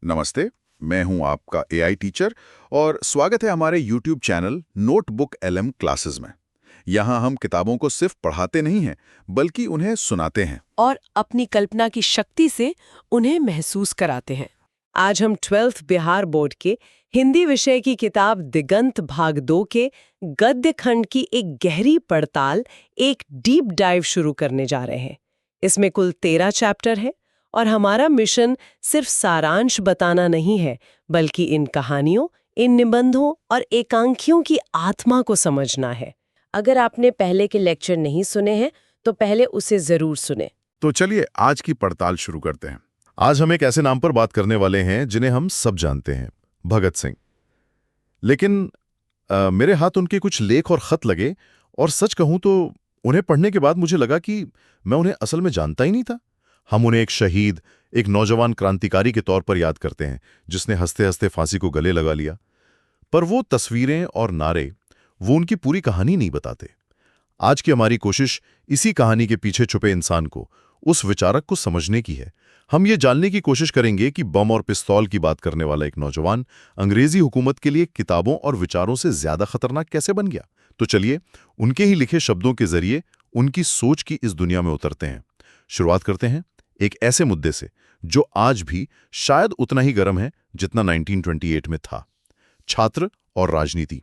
नमस्ते। मैं हूं आपका एआई टीचर और स्वागत है हमारे YouTube channel notebook LM classes में। यहां हम किताबों को सिर्फ पढ़ाते नहीं हैं बल्कि उन्हें सुनाते हैं। और अपनी कल्पना की शक्ति से उन्हें महसूस कराते हैं। आज हम 12th बिहार बोर्ड के हिंदी विषय की किताब दिगंत भाग 2 के गद्य खंड की एक गहरी पड़ताल, एक डीप डाइव शुरू करने जा रहे हैं। इसमें कुल 13 चैप्टर है और हमारा मिशन सिर्फ सारांश बताना नहीं है, बल्कि इन कहानियों, इन निबंधों और एकांकियों की आत्मा को समझना है। अगर आपने पहले के लेक्चर नहीं सुने हैं तो पहले उसे जरूर सुने। तो चलिए आज की पड़ताल शुरू करते हैं। आज हम एक ऐसे नाम पर बात करने वाले हैं जिन्हें हम सब जानते हैं, भगत सिंह। लेकिन मेरे हाथ उनके कुछ लेख और खत लगे और सच कहूं तो उन्हें पढ़ने के बाद मुझे लगा कि मैं उन्हें असल में जानता ही नहीं था। हम उन्हें एक शहीद, एक नौजवान क्रांतिकारी के तौर पर याद करते हैं जिसने हंसते हंसते फांसी को गले लगा लिया। पर वो तस्वीरें और नारे, वो उनकी पूरी कहानी नहीं बताते। आज की हमारी कोशिश इसी कहानी के पीछे छुपे इंसान को, उस विचारक को समझने की है। हम ये जानने की कोशिश करेंगे कि बम और पिस्तौल की बात करने वाला एक नौजवान अंग्रेजी हुकूमत के लिए किताबों और विचारों से ज्यादा खतरनाक कैसे बन गया। तो चलिए उनके ही लिखे शब्दों के जरिए उनकी सोच की इस दुनिया में उतरते हैं। शुरुआत करते हैं एक ऐसे मुद्दे से जो आज भी शायद उतना ही गर्म है जितना 1928 में था, छात्र और राजनीति।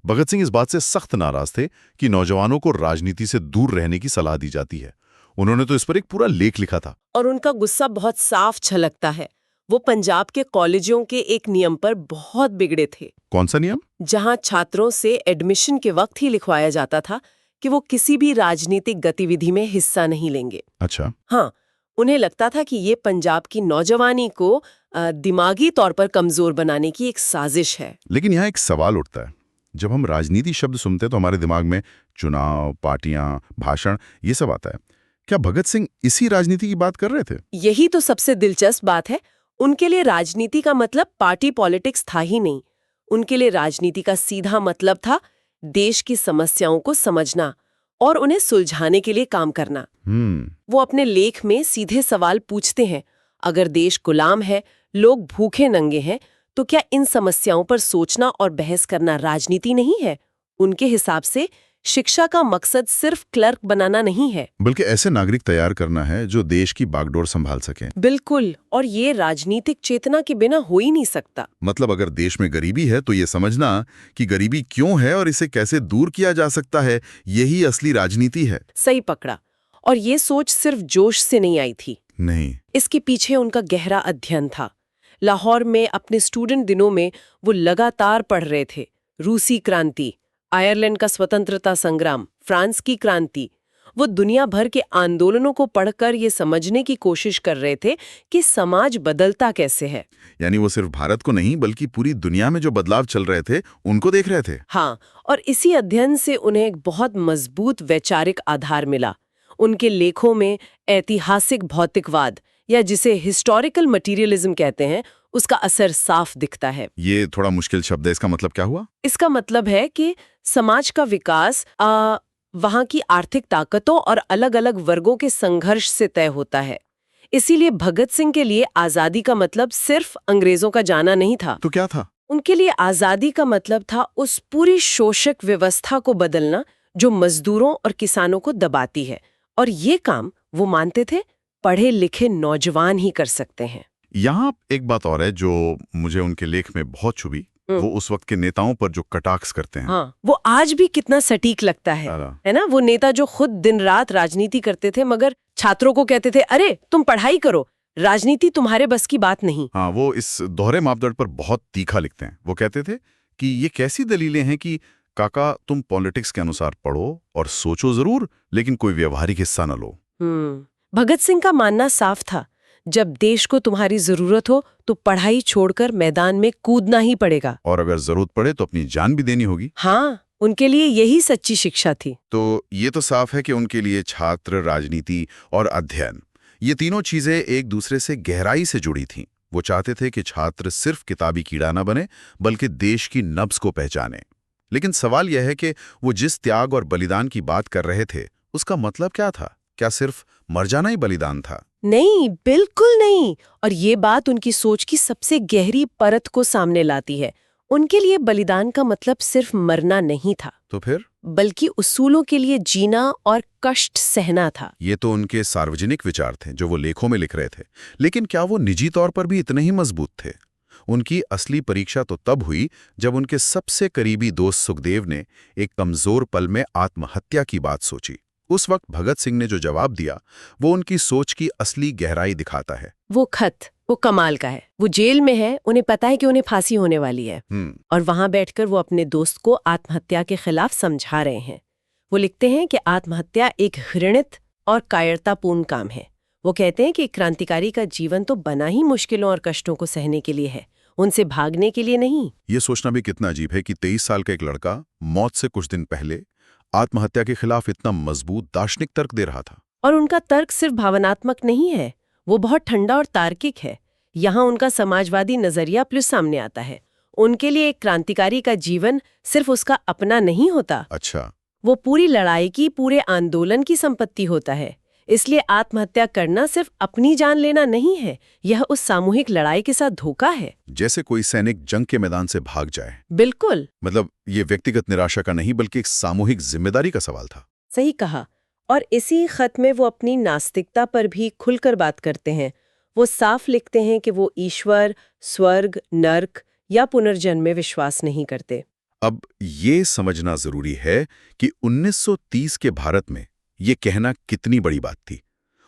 भगत सिंह इस बात से सख्त नाराज थे कि नौजवानों को राजनीति से दूर रहने की सलाह दी जाती है। उन्होंने तो इस पर एक पूरा लेख लिखा था। और उनका गुस्सा बहुत साफ छलकता है। वो पंजाब के कॉलेजों के एक नियम पर बहुत बिगड़े थे। कौन सा नियम? जहां छात्रों से एडमिशन के वक्त ही लिखवाया जाता था कि वो किसी भी राजनीतिक गतिविधि में हिस्सा नहीं लेंगे। अच्छा। हाँ, उन्हें लगता था कि ये पंजाब की नौजवानी को दिमागी तौर पर कमजोर बनाने की एक साजिश है। लेकिन यहाँ एक सवाल उठता है। जब हम राजनीति शब्द सुनते तो हमारे दिमाग में चुनाव, पार्टियां, भाषण, ये सब आता है। क्या भगत सिंह इसी राजनीति की बात कर रहे थे? यही तो सबसे दिलचस्प बात है। उनके लिए राजनीति का मतलब पार्टी पॉलिटिक्स था ही नहीं। उनके लिए राजनीति का सीधा मतलब था देश की समस्याओं को समझना और उन्हें सुलझाने के लिए काम करना। वो अपने लेख में सीधे सवाल पूछते हैं, अगर देश गुलाम है, लोग भूखे नंगे हैं, तो क्या इन समस्याओं पर सोचना और बहस करना राजनीति नहीं है? उनके हिसाब से शिक्षा का मकसद सिर्फ क्लर्क बनाना नहीं है, बल्कि ऐसे नागरिक तैयार करना है जो देश की बागडोर संभाल सकें। बिल्कुल। और ये राजनीतिक चेतना के बिना हो ही नहीं सकता। मतलब अगर देश में गरीबी है तो ये समझना कि गरीबी क्यों है और इसे कैसे दूर किया जा सकता है, यही असली राजनीति है। सही पकड़ा। और ये सोच सिर्फ जोश से नहीं आई थी। नहीं, इसके पीछे उनका गहरा अध्ययन था। लाहौर में अपने स्टूडेंट दिनों में वो लगातार पढ़ रहे थे। रूसी क्रांति, आयरलैंड का स्वतंत्रता संग्राम, फ्रांस की क्रांति। वो दुनिया भर के आंदोलनों को पढ़कर ये समझने की कोशिश कर रहे थे कि समाज बदलता कैसे है। यानी वो सिर्फ भारत को नहीं बल्कि पूरी दुनिया में जो बदलाव चल रहे थे उनको देख रहे थे। हाँ, और इसी अध्ययन से उन्हें एक बहुत मजबूत वैचारिक आधार मिला। उनके लेखों में ऐतिहासिक भौतिकवाद, या जिसे हिस्टोरिकल मटीरियलिज्म कहते हैं, उसका असर साफ दिखता है। ये थोड़ा मुश्किल शब्द है, इसका मतलब क्या हुआ? इसका मतलब है कि समाज का विकास वहाँ की आर्थिक ताकतों और अलग-अलग वर्गों के संघर्ष से तय होता है। इसीलिए भगत सिंह के लिए आजादी का मतलब सिर्फ अंग्रेजों का जाना नहीं था। तो क्या था? उनके लिए आजादी का मतलब था उस पूरी शोषक व्यवस्था को बदलना जो मजदूरों और किसानों को दबाती है। और ये काम वो मानते थे पढ़े लिखे नौजवान ही कर सकते हैं। यहाँ एक बात और है जो मुझे उनके लेख में बहुत छुभी। वो उस वक्त के नेताओं पर जो कटाक्ष करते हैं। हाँ, वो आज भी कितना सटीक लगता है ना? वो नेता जो खुद दिन रात राजनीति करते थे मगर छात्रों को कहते थे, अरे तुम पढ़ाई करो, राजनीति तुम्हारे बस की बात नहीं। हाँ, वो इस दोहरे मापदंड पर बहुत तीखा लिखते हैं। वो कहते थे कि ये कैसी दलीलें हैं कि काका तुम पॉलिटिक्स के अनुसार पढ़ो और सोचो जरूर, लेकिन कोई व्यवहारिक हिस्सा न लो। भगत सिंह का मानना साफ था, जब देश को तुम्हारी जरूरत हो तो पढ़ाई छोड़कर मैदान में कूदना ही पड़ेगा। और अगर जरूरत पड़े तो अपनी जान भी देनी होगी। हाँ, उनके लिए यही सच्ची शिक्षा थी। तो ये तो साफ है कि उनके लिए छात्र, राजनीति और अध्ययन, ये तीनों चीजें एक दूसरे से गहराई से जुड़ी थीं। वो चाहते थे कि छात्र सिर्फ किताबी कीड़ा न बने बल्कि देश की नब्ज को पहचाने। लेकिन सवाल यह है कि वो जिस त्याग और बलिदान की बात कर रहे थे उसका मतलब क्या था? क्या सिर्फ मर जाना ही बलिदान था? नहीं, बिल्कुल नहीं। और ये बात उनकी सोच की सबसे गहरी परत को सामने लाती है। उनके लिए बलिदान का मतलब सिर्फ मरना नहीं था, तो फिर? बल्कि उसूलों के लिए जीना और कष्ट सहना था। ये तो उनके सार्वजनिक विचार थे जो वो लेखों में लिख रहे थे, लेकिन क्या वो निजी तौर पर भी इतने ही मजबूत थे? उनकी असली परीक्षा तो तब हुई जब उनके सबसे करीबी दोस्त सुखदेव ने एक कमजोर पल में आत्महत्या की बात सोची। उस वक्त भगत सिंह ने जो जवाब दिया वो उनकी सोच की असली गहराई दिखाता है। वो खत, वो कमाल का है। वो जेल में है, उन्हें पता है कि उन्हें फांसी होने वाली है, और वहां बैठकर वो अपने दोस्त को आत्महत्या के खिलाफ समझा रहे हैं। वो लिखते हैं कि आत्महत्या एक घृणित और कायरतापूर्ण काम है। वो कहते हैं कि क्रांतिकारी का जीवन तो बना ही मुश्किलों और कष्टों को सहने के लिए है, उनसे भागने के लिए नहीं। ये सोचना भी कितना अजीब है कि 23 साल का एक लड़का मौत से कुछ दिन पहले आत्महत्या के खिलाफ इतना मजबूत दार्शनिक तर्क दे रहा था। और उनका तर्क सिर्फ भावनात्मक नहीं है, वो बहुत ठंडा और तार्किक है। यहाँ उनका समाजवादी नजरिया प्लस सामने आता है। उनके लिए एक क्रांतिकारी का जीवन सिर्फ उसका अपना नहीं होता। अच्छा। वो पूरी लड़ाई की, पूरे आंदोलन की संपत्ति होता है। इसलिए आत्महत्या करना सिर्फ अपनी जान लेना नहीं है, यह उस सामूहिक लड़ाई के साथ धोखा है। जैसे कोई सैनिक जंग के मैदान से भाग जाए। बिल्कुल। मतलब ये व्यक्तिगत निराशा का नहीं बल्कि एक सामूहिक जिम्मेदारी का सवाल था। सही कहा। और इसी खत में वो अपनी नास्तिकता पर भी खुलकर बात करते हैं। वो साफ लिखते हैं कि वो ईश्वर, स्वर्ग, नर्क या पुनर्जन्म में विश्वास नहीं करते। अब ये समझना जरूरी है कि 1930 के भारत में ये कहना कितनी बड़ी बात थी।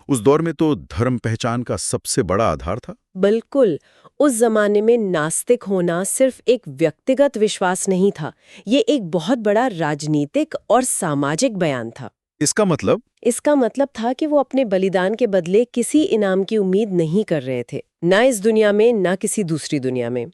उस दौर में तो धर्म पहचान का सबसे बड़ा आधार था। बिल्कुल। उस जमाने में नास्तिक होना सिर्फ एक व्यक्तिगत विश्वास नहीं था, ये एक बहुत बड़ा राजनीतिक और सामाजिक बयान था। इसका मतलब था कि वो अपने बलिदान के बदले किसी इनाम की उम्मीद नहीं कर रहे थे, ना इस दुनिया में ना किसी दूसरी दुनिया में।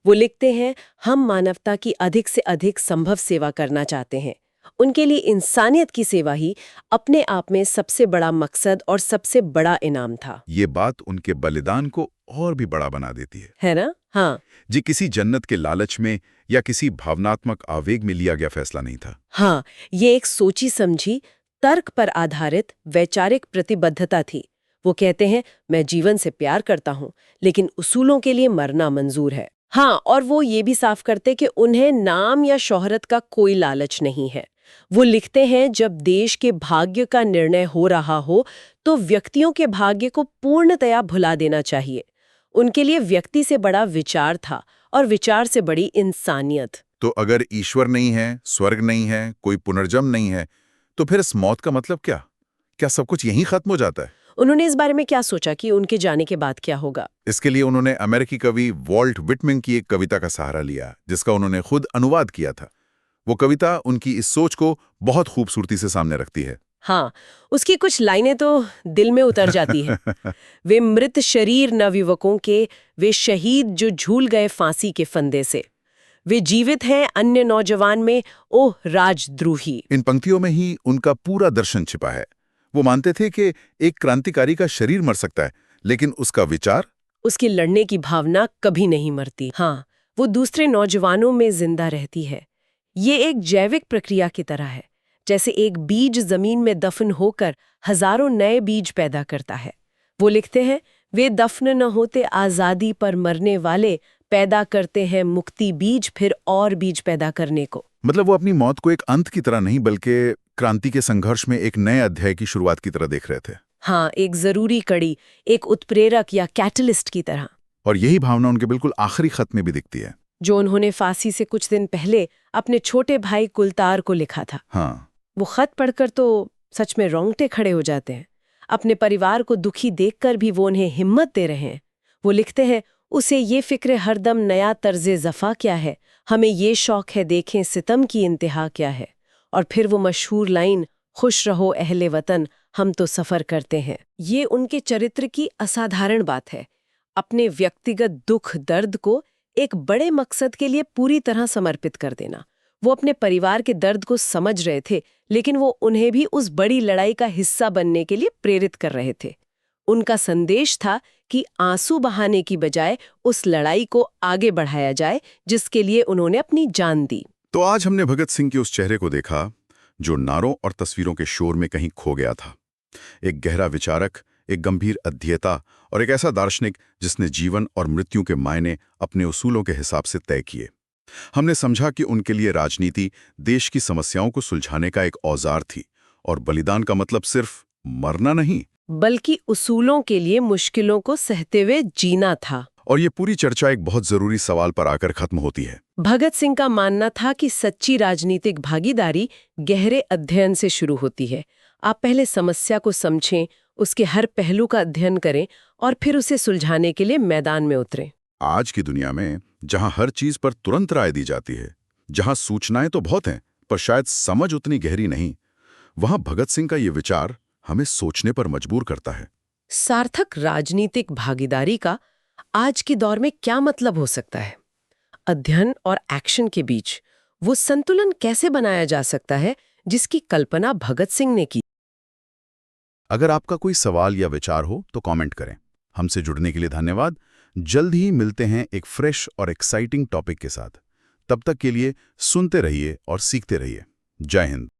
वो लिखते हैं, हम मानवता की अधिक से अधिक संभव सेवा करना चाहते हैं। उनके लिए इंसानियत की सेवा ही अपने आप में सबसे बड़ा मकसद और सबसे बड़ा इनाम था। ये बात उनके बलिदान को और भी बड़ा बना देती है ना? हाँ जी, किसी जन्नत के लालच में या किसी भावनात्मक आवेग में लिया गया फैसला नहीं था। हाँ, ये एक सोची समझी, तर्क पर आधारित वैचारिक प्रतिबद्धता थी। वो कहते हैं, मैं जीवन से प्यार करता हूँ, लेकिन उसूलों के लिए मरना मंजूर है। हाँ, और वो ये भी साफ करते कि उन्हें नाम या शोहरत का कोई लालच नहीं है। वो लिखते हैं, जब देश के भाग्य का निर्णय हो रहा हो तो व्यक्तियों के भाग्य को पूर्णतया भुला देना चाहिए। उनके लिए व्यक्ति से बड़ा विचार था और विचार से बड़ी इंसानियत। तो अगर ईश्वर नहीं है, स्वर्ग नहीं है, कोई पुनर्जन्म नहीं है, तो फिर इस मौत का मतलब क्या? क्या सब कुछ यहीं खत्म हो जाता है? उन्होंने इस बारे में क्या सोचा कि उनके जाने के बाद क्या होगा? इसके लिए उन्होंने अमेरिकी कवि वॉल्ट विटमैन की एक कविता का सहारा लिया, जिसका उन्होंने खुद अनुवाद किया था। वो कविता उनकी इस सोच को बहुत खूबसूरती से सामने रखती है। हाँ, उसकी कुछ लाइनें तो दिल में उतर जाती है। वे मृत शरीर नवयुवकों के, वे शहीद जो झूल गए फांसी के फंदे से, वे जीवित हैं अन्य नौजवान में, ओह राजद्रोही। इन पंक्तियों में ही उनका पूरा दर्शन छिपा है। वो मानते थे कि एक क्रांतिकारी का शरीर मर सकता है, लेकिन उसका विचार, उसकी लड़ने की भावना कभी नहीं मरती। हाँ, वो दूसरे नौजवानों में जिंदा रहती है। ये एक जैविक प्रक्रिया की तरह है, जैसे एक बीज जमीन में दफन होकर हजारों नए बीज पैदा करता है। वो लिखते हैं, वे दफन न होते आजादी पर मरने वाले, पैदा करते हैं मुक्ति बीज फिर और बीज पैदा करने को। मतलब वो अपनी मौत को एक अंत की तरह नहीं बल्कि क्रांति के संघर्ष में एक नए अध्याय की शुरुआत की तरह देख रहे थे। हाँ, एक जरूरी कड़ी, एक उत्प्रेरक या कैटलिस्ट की तरह। और यही भावना उनके बिल्कुल आखिरी खत में भी दिखती है, जो उन्होंने फांसी से कुछ दिन पहले अपने छोटे भाई कुलतार को लिखा था। हाँ। वो खत पढ़कर तो सच में रोंगटे खड़े हो जाते हैं। अपने परिवार को दुखी देखकर भी वो उन्हें हिम्मत दे रहे हैं। वो लिखते हैं, उसे ये फिक्र हरदम नया तर्जे जफ़ा क्या है, हमें ये शौक है देखें सितम की इंतहा क्या है। और फिर वो मशहूर लाइन, खुश रहो अहले वतन, हम तो सफ़र करते हैं। ये उनके चरित्र की असाधारण बात है, अपने व्यक्तिगत दुख दर्द को एक बड़े मकसद के लिए पूरी तरह समर्पित कर देना। वो अपने परिवार के दर्द को समझ रहे थे, लेकिन वो उन्हें भी उस बड़ी लड़ाई का हिस्सा बनने के लिए प्रेरित कर रहे थे। उनका संदेश था कि आंसू बहाने की बजाय उस लड़ाई को आगे बढ़ाया जाए जिसके लिए उन्होंने अपनी जान दी। तो आज हमने भगत सिंह के उस चेहरे को देखा जो नारों और तस्वीरों के शोर में कहीं खो गया था। एक गहरा विचारक, एक गंभीर अध्येता और एक ऐसा दार्शनिक जिसने जीवन और मृत्यु के मायने अपने उसूलों के हिसाब से तय किए। हमने समझा कि उनके लिए राजनीति देश की समस्याओं को सुलझाने का एक औजार थी और बलिदान का मतलब सिर्फ मरना नहीं, बल्कि उसूलों के लिए मुश्किलों को सहते हुए जीना था। और ये पूरी चर्चा एक बहुत जरूरी सवाल पर आकर खत्म होती है। भगत सिंह का मानना था कि सच्ची राजनीतिक भागीदारी गहरे अध्ययन से शुरू होती है। आप पहले समस्या को समझें, उसके हर पहलू का अध्ययन करें और फिर उसे सुलझाने के लिए मैदान में उतरें। आज की दुनिया में जहां हर चीज पर तुरंत राय दी जाती है, जहां सूचनाएं तो बहुत हैं पर शायद समझ उतनी गहरी नहीं, वहां भगत सिंह का ये विचार हमें सोचने पर मजबूर करता है। सार्थक राजनीतिक भागीदारी का आज के दौर में क्या मतलब हो सकता है? अध्ययन और एक्शन के बीच वो संतुलन कैसे बनाया जा सकता है जिसकी कल्पना भगत सिंह ने की? अगर आपका कोई सवाल या विचार हो तो कमेंट करें। हमसे जुड़ने के लिए धन्यवाद। जल्द ही मिलते हैं एक फ्रेश और एक्साइटिंग टॉपिक के साथ। तब तक के लिए सुनते रहिए और सीखते रहिए। जय हिंद।